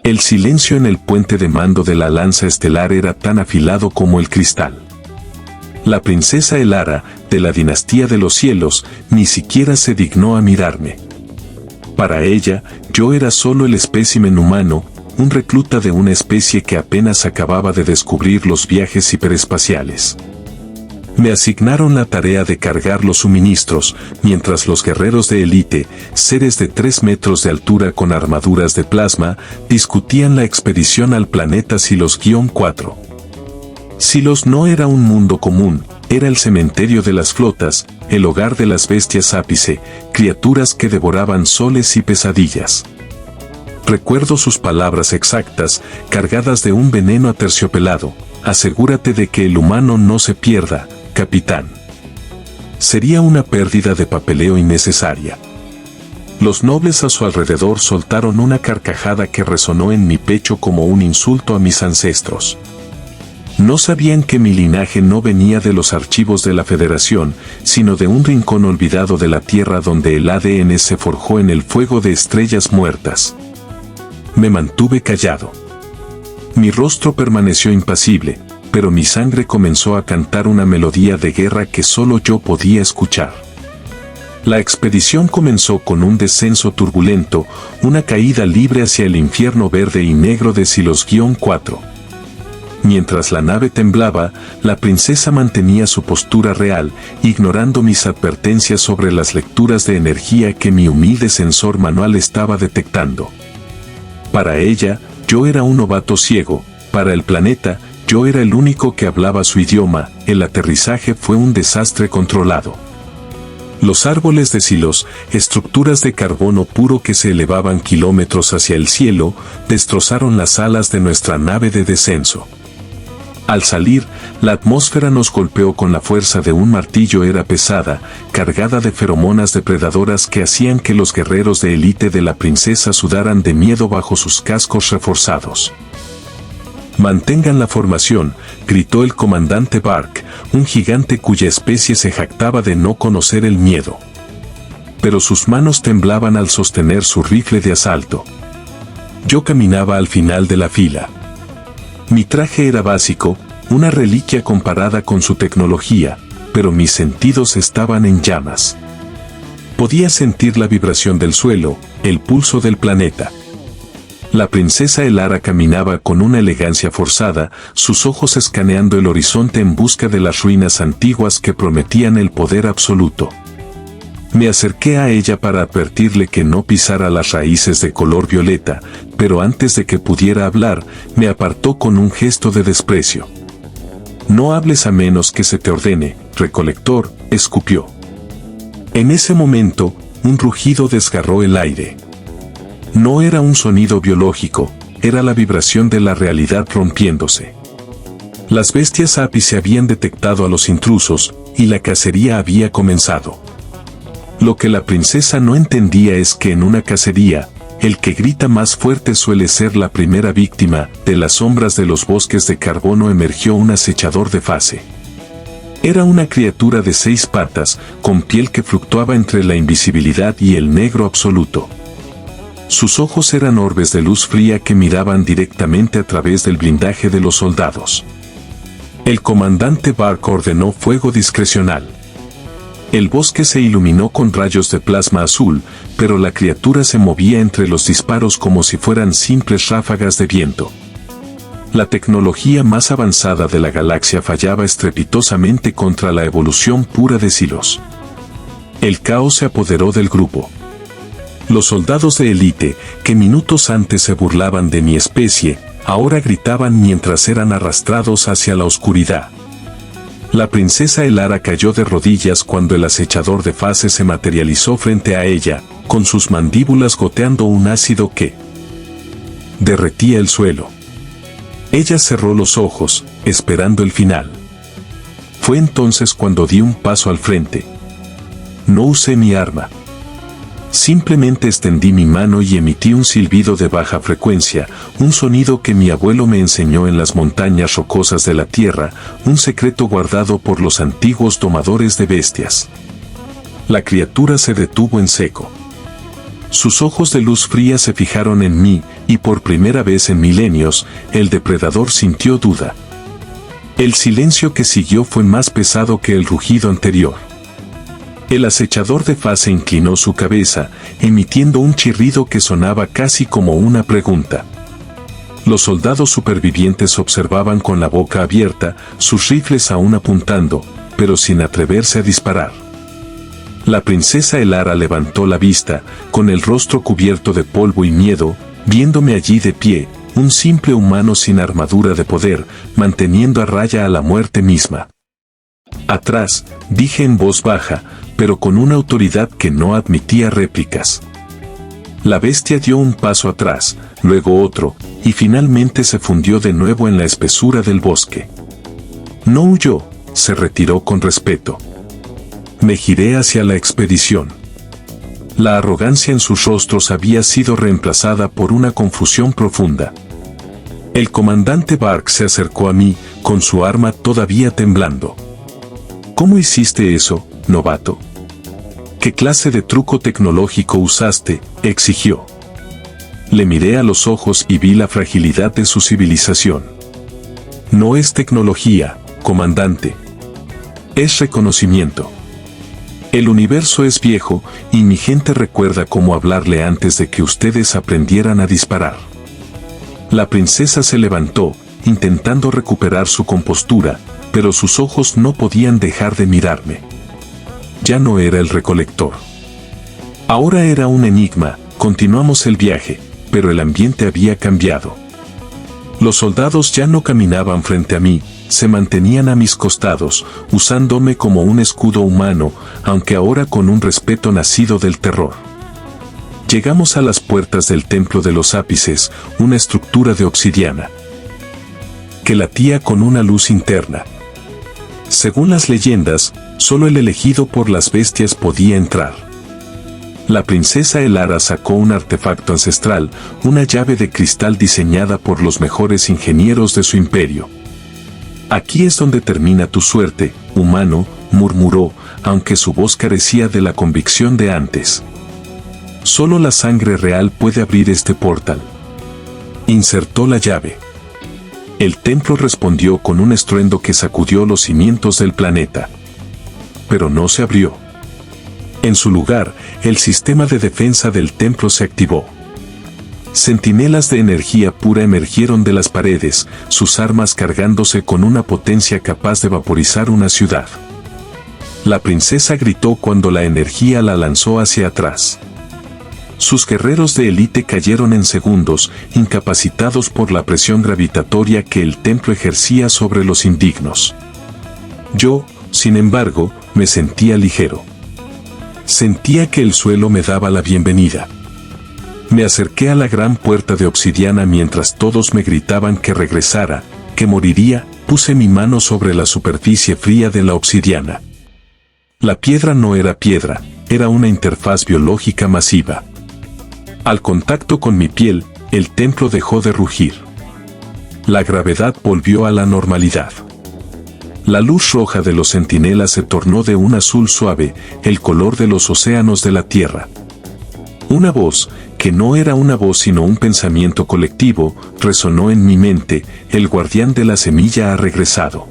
El silencio en el puente de mando de la lanza estelar era tan afilado como el cristal. La princesa Elara, de la dinastía de los cielos, ni siquiera se dignó a mirarme. Para ella, yo era solo el espécimen humano, un recluta de una especie que apenas acababa de descubrir los viajes hiperespaciales. Me asignaron la tarea de cargar los suministros, mientras los guerreros de élite, seres de 3 metros de altura con armaduras de plasma, discutían la expedición al planeta Silos-4. Silos no era un mundo común, era el cementerio de las flotas, el hogar de las bestias ápice, criaturas que devoraban soles y pesadillas. Recuerdo sus palabras exactas, cargadas de un veneno aterciopelado: asegúrate de que el humano no se pierda, capitán. Sería una pérdida de papeleo innecesaria. Los nobles a su alrededor soltaron una carcajada que resonó en mi pecho como un insulto a mis ancestros. No sabían que mi linaje no venía de los archivos de la Federación, sino de un rincón olvidado de la Tierra donde el ADN se forjó en el fuego de estrellas muertas. Me mantuve callado. Mi rostro permaneció impasible, pero mi sangre comenzó a cantar una melodía de guerra que solo yo podía escuchar. La expedición comenzó con un descenso turbulento, una caída libre hacia el infierno verde y negro de Silos-4. Mientras la nave temblaba, la princesa mantenía su postura real, ignorando mis advertencias sobre las lecturas de energía que mi humilde sensor manual estaba detectando. Para ella, yo era un novato ciego; para el planeta, yo era el único que hablaba su idioma. El aterrizaje fue un desastre controlado. Los árboles de Silos, estructuras de carbono puro que se elevaban kilómetros hacia el cielo, destrozaron las alas de nuestra nave de descenso. Al salir, la atmósfera nos golpeó con la fuerza de un martillo. Era pesada, cargada de feromonas depredadoras que hacían que los guerreros de élite de la princesa sudaran de miedo bajo sus cascos reforzados. «Mantengan la formación», gritó el comandante Bark, un gigante cuya especie se jactaba de no conocer el miedo. Pero sus manos temblaban al sostener su rifle de asalto. Yo caminaba al final de la fila. Mi traje era básico, una reliquia comparada con su tecnología, pero mis sentidos estaban en llamas. Podía sentir la vibración del suelo, el pulso del planeta. La princesa Elara caminaba con una elegancia forzada, sus ojos escaneando el horizonte en busca de las ruinas antiguas que prometían el poder absoluto. Me acerqué a ella para advertirle que no pisara las raíces de color violeta, pero antes de que pudiera hablar, me apartó con un gesto de desprecio. «No hables a menos que se te ordene, recolector», escupió. En ese momento, un rugido desgarró el aire. No era un sonido biológico, era la vibración de la realidad rompiéndose. Las bestias ápice habían detectado a los intrusos, y la cacería había comenzado. Lo que la princesa no entendía es que en una cacería, el que grita más fuerte suele ser la primera víctima. De las sombras de los bosques de carbono emergió un acechador de fase. Era una criatura de 6 patas, con piel que fluctuaba entre la invisibilidad y el negro absoluto. Sus ojos eran orbes de luz fría que miraban directamente a través del blindaje de los soldados. El comandante Bark ordenó fuego discrecional. El bosque se iluminó con rayos de plasma azul, pero la criatura se movía entre los disparos como si fueran simples ráfagas de viento. La tecnología más avanzada de la galaxia fallaba estrepitosamente contra la evolución pura de Silos. El caos se apoderó del grupo. Los soldados de élite, que minutos antes se burlaban de mi especie, ahora gritaban mientras eran arrastrados hacia la oscuridad. La princesa Elara cayó de rodillas cuando el acechador de fase se materializó frente a ella, con sus mandíbulas goteando un ácido que derretía el suelo. Ella cerró los ojos, esperando el final. Fue entonces cuando di un paso al frente. No usé mi arma. Simplemente extendí mi mano y emití un silbido de baja frecuencia, un sonido que mi abuelo me enseñó en las montañas rocosas de la tierra, un secreto guardado por los antiguos domadores de bestias. La criatura se detuvo en seco. Sus ojos de luz fría se fijaron en mí, y por primera vez en milenios, el depredador sintió duda. El silencio que siguió fue más pesado que el rugido anterior. El acechador de fase inclinó su cabeza, emitiendo un chirrido que sonaba casi como una pregunta. Los soldados supervivientes observaban con la boca abierta, sus rifles aún apuntando, pero sin atreverse a disparar. La princesa Elara levantó la vista, con el rostro cubierto de polvo y miedo, viéndome allí de pie, un simple humano sin armadura de poder, manteniendo a raya a la muerte misma. Atrás, dije en voz baja, pero con una autoridad que no admitía réplicas. La bestia dio un paso atrás, luego otro, y finalmente se fundió de nuevo en la espesura del bosque. No huyó, se retiró con respeto. Me giré hacia la expedición. La arrogancia en sus rostros había sido reemplazada por una confusión profunda. El comandante Bark se acercó a mí, con su arma todavía temblando. ¿Cómo hiciste eso, novato? ¿Qué clase de truco tecnológico usaste?, exigió. Le miré a los ojos y vi la fragilidad de su civilización. No es tecnología, comandante. Es reconocimiento. El universo es viejo, y mi gente recuerda cómo hablarle antes de que ustedes aprendieran a disparar. La princesa se levantó, intentando recuperar su compostura, pero sus ojos no podían dejar de mirarme. Ya no era el recolector. Ahora era un enigma. Continuamos el viaje, pero el ambiente había cambiado. Los soldados ya no caminaban frente a mí, se mantenían a mis costados, usándome como un escudo humano, aunque ahora con un respeto nacido del terror. Llegamos a las puertas del templo de los ápices, una estructura de obsidiana que latía con una luz interna. Según las leyendas, solo el elegido por las bestias podía entrar. La princesa Elara sacó un artefacto ancestral, una llave de cristal diseñada por los mejores ingenieros de su imperio. Aquí es donde termina tu suerte, humano, murmuró, aunque su voz carecía de la convicción de antes. Solo la sangre real puede abrir este portal. Insertó la llave. El templo respondió con un estruendo que sacudió los cimientos del planeta. Pero no se abrió. En su lugar, el sistema de defensa del templo se activó. Centinelas de energía pura emergieron de las paredes, sus armas cargándose con una potencia capaz de vaporizar una ciudad. La princesa gritó cuando la energía la lanzó hacia atrás. Sus guerreros de élite cayeron en segundos, incapacitados por la presión gravitatoria que el templo ejercía sobre los indignos. Yo, sin embargo, me sentía ligero. Sentía que el suelo me daba la bienvenida. Me acerqué a la gran puerta de obsidiana mientras todos me gritaban que regresara, que moriría. Puse mi mano sobre la superficie fría de la obsidiana. La piedra no era piedra, era una interfaz biológica masiva. Al contacto con mi piel, el templo dejó de rugir. La gravedad volvió a la normalidad. La luz roja de los centinelas se tornó de un azul suave, el color de los océanos de la tierra. Una voz, que no era una voz sino un pensamiento colectivo, resonó en mi mente: el guardián de la semilla ha regresado.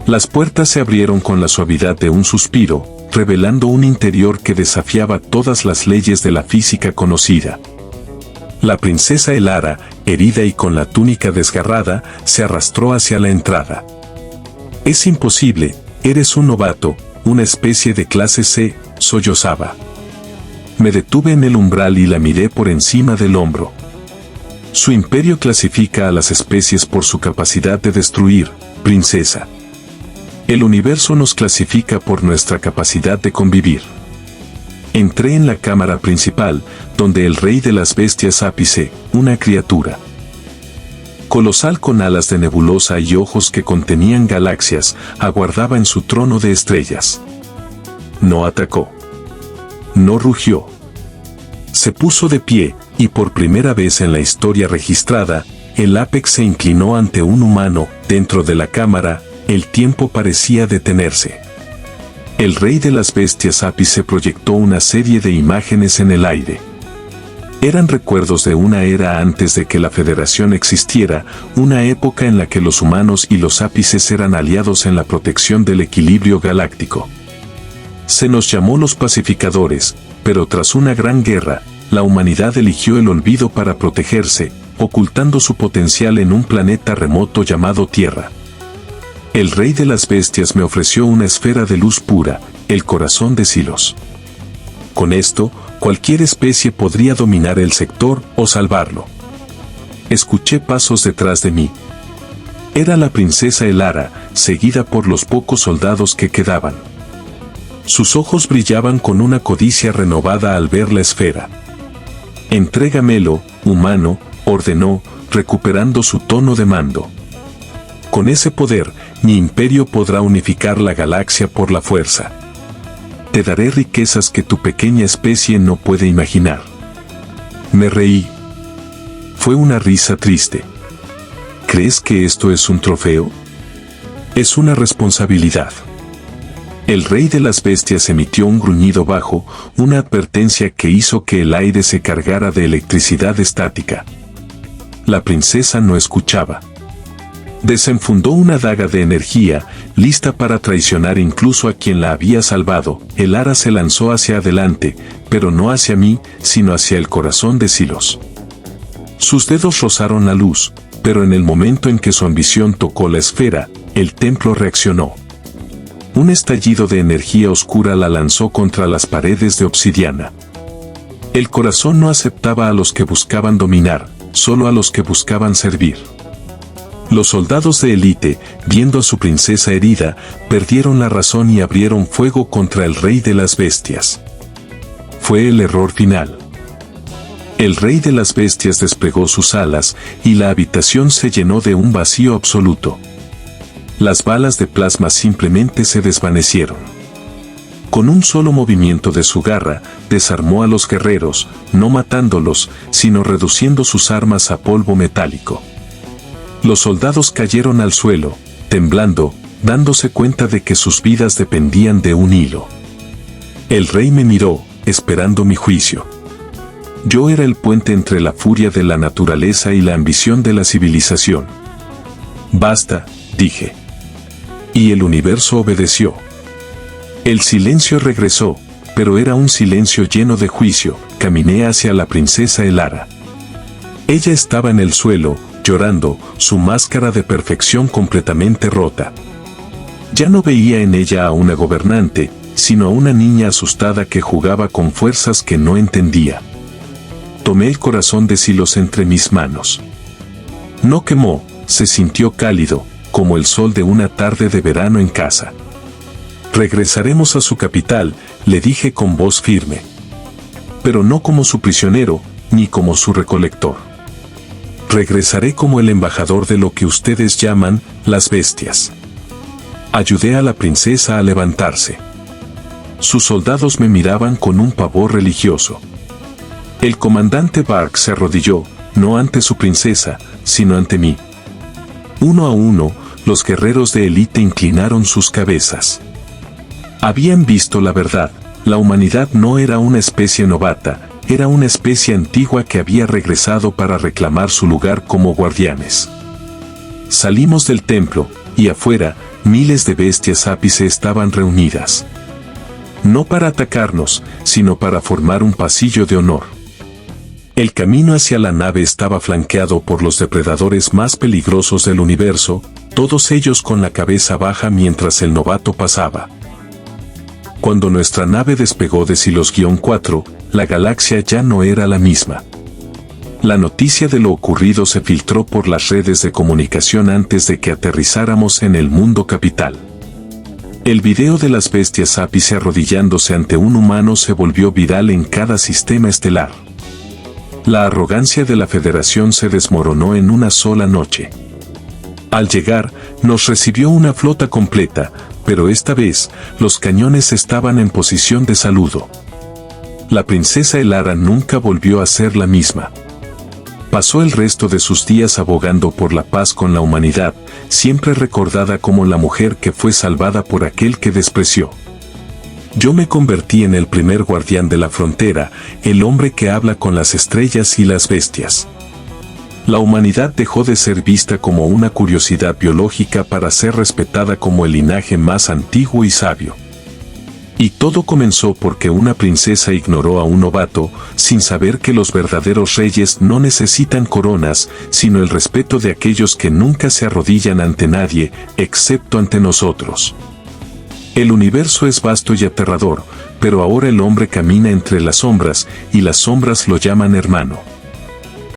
Las puertas se abrieron con la suavidad de un suspiro, revelando un interior que desafiaba todas las leyes de la física conocida. La princesa Elara, herida y con la túnica desgarrada, se arrastró hacia la entrada. Es imposible, eres un novato, una especie de clase C, sollozaba. Me detuve en el umbral y la miré por encima del hombro. Su imperio clasifica a las especies por su capacidad de destruir, princesa. El universo nos clasifica por nuestra capacidad de convivir. Entré en la cámara principal, donde el rey de las bestias ápice, una criatura colosal con alas de nebulosa y ojos que contenían galaxias, aguardaba en su trono de estrellas. No atacó. No rugió. Se puso de pie, y por primera vez en la historia registrada, el Apex se inclinó ante un humano. Dentro de la cámara, el tiempo parecía detenerse. El rey de las bestias ápice proyectó una serie de imágenes en el aire. Eran recuerdos de una era antes de que la Federación existiera, una época en la que los humanos y los ápices eran aliados en la protección del equilibrio galáctico. Se nos llamó los pacificadores, pero tras una gran guerra, la humanidad eligió el olvido para protegerse, ocultando su potencial en un planeta remoto llamado Tierra. El rey de las bestias me ofreció una esfera de luz pura, el corazón de Silos. Con esto, cualquier especie podría dominar el sector o salvarlo. Escuché pasos detrás de mí. Era la princesa Elara, seguida por los pocos soldados que quedaban. Sus ojos brillaban con una codicia renovada al ver la esfera. «Entrégamelo, humano», ordenó, recuperando su tono de mando. «Con ese poder, mi imperio podrá unificar la galaxia por la fuerza. Te daré riquezas que tu pequeña especie no puede imaginar». Me reí. Fue una risa triste. ¿Crees que esto es un trofeo? Es una responsabilidad. El rey de las bestias emitió un gruñido bajo, una advertencia que hizo que el aire se cargara de electricidad estática. La princesa no escuchaba. Desenfundó una daga de energía, lista para traicionar incluso a quien la había salvado. Elara se lanzó hacia adelante, pero no hacia mí, sino hacia el corazón de Silos. Sus dedos rozaron la luz, pero en el momento en que su ambición tocó la esfera, el templo reaccionó. Un estallido de energía oscura la lanzó contra las paredes de obsidiana. El corazón no aceptaba a los que buscaban dominar, solo a los que buscaban servir. Los soldados de élite, viendo a su princesa herida, perdieron la razón y abrieron fuego contra el rey de las bestias. Fue el error final. El rey de las bestias desplegó sus alas, y la habitación se llenó de un vacío absoluto. Las balas de plasma simplemente se desvanecieron. Con un solo movimiento de su garra, desarmó a los guerreros, no matándolos, sino reduciendo sus armas a polvo metálico. Los soldados cayeron al suelo, temblando, dándose cuenta de que sus vidas dependían de un hilo. El rey me miró, esperando mi juicio. Yo era el puente entre la furia de la naturaleza y la ambición de la civilización. «Basta», dije. Y el universo obedeció. El silencio regresó, pero era un silencio lleno de juicio. Caminé hacia la princesa Elara. Ella estaba en el suelo, llorando, su máscara de perfección completamente rota. Ya no veía en ella a una gobernante, sino a una niña asustada que jugaba con fuerzas que no entendía. Tomé el corazón de Silos entre mis manos. No quemó, se sintió cálido, como el sol de una tarde de verano en casa. «Regresaremos a su capital», le dije con voz firme. «Pero no como su prisionero, ni como su recolector. Regresaré como el embajador de lo que ustedes llaman las bestias». Ayudé a la princesa a levantarse. Sus soldados me miraban con un pavor religioso. El comandante Bark se arrodilló, no ante su princesa, sino ante mí. Uno a uno, los guerreros de élite inclinaron sus cabezas. Habían visto la verdad, la humanidad no era una especie novata, era una especie antigua que había regresado para reclamar su lugar como guardianes. Salimos del templo, y afuera, miles de bestias ápice estaban reunidas. No para atacarnos, sino para formar un pasillo de honor. El camino hacia la nave estaba flanqueado por los depredadores más peligrosos del universo, todos ellos con la cabeza baja mientras el novato pasaba. Cuando nuestra nave despegó de Silos-4, la galaxia ya no era la misma. La noticia de lo ocurrido se filtró por las redes de comunicación antes de que aterrizáramos en el mundo capital. El video de las bestias ápice arrodillándose ante un humano se volvió viral en cada sistema estelar. La arrogancia de la Federación se desmoronó en una sola noche. Al llegar, nos recibió una flota completa, pero esta vez, los cañones estaban en posición de saludo. La princesa Elara nunca volvió a ser la misma. Pasó el resto de sus días abogando por la paz con la humanidad, siempre recordada como la mujer que fue salvada por aquel que despreció. Yo me convertí en el primer guardián de la frontera, el hombre que habla con las estrellas y las bestias. La humanidad dejó de ser vista como una curiosidad biológica para ser respetada como el linaje más antiguo y sabio. Y todo comenzó porque una princesa ignoró a un novato, sin saber que los verdaderos reyes no necesitan coronas, sino el respeto de aquellos que nunca se arrodillan ante nadie, excepto ante nosotros. El universo es vasto y aterrador, pero ahora el hombre camina entre las sombras, y las sombras lo llaman hermano.